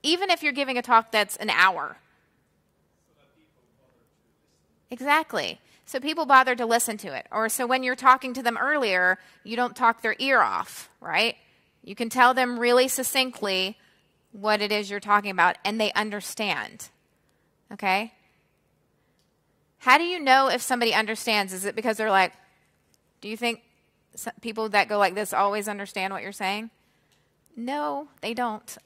even if you're giving a talk that's an hour. Exactly. So people bother to listen to it. Or so when you're talking to them earlier, you don't talk their ear off, right? You can tell them really succinctly what it is you're talking about, and they understand. Okay? How do you know if somebody understands? Is it because they're like, do you think people that go like this always understand what you're saying? No, they don't.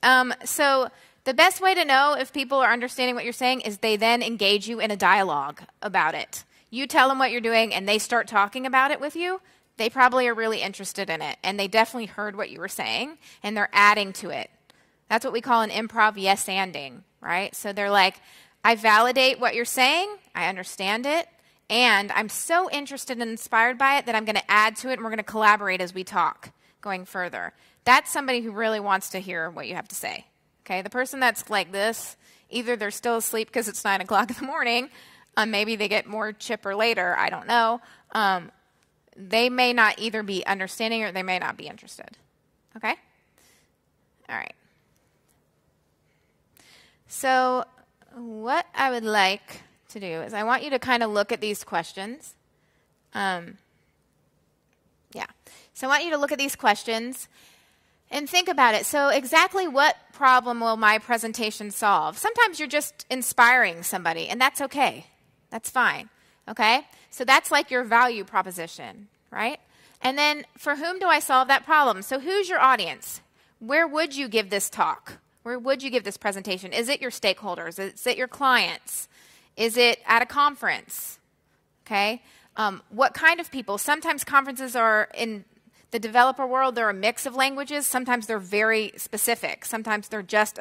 So the best way to know if people are understanding what you're saying is they then engage you in a dialogue about it. You tell them what you're doing and they start talking about it with you, they probably are really interested in it, and they definitely heard what you were saying, and they're adding to it. That's what we call an improv yes-anding, right? So they're like, I validate what you're saying, I understand it, and I'm so interested and inspired by it that I'm going to add to it, and we're going to collaborate as we talk going further. That's somebody who really wants to hear what you have to say. Okay, the person that's like this, either they're still asleep because it's 9 o'clock in the morning, maybe they get more chipper later, I don't know. They may not either be understanding or they may not be interested. Okay? All right. So what I would like to do is I want you to kind of look at these questions. So I want you to look at these questions and think about it. So exactly what problem will my presentation solve? Sometimes you're just inspiring somebody, and that's okay. That's fine, okay? So that's like your value proposition, right? And then for whom do I solve that problem? So who's your audience? Where would you give this talk? Where would you give this presentation? Is it your stakeholders? Is it your clients? Is it at a conference? Okay? What kind of people? Sometimes conferences are in the developer world, they're a mix of languages. Sometimes they're very specific. Sometimes they're just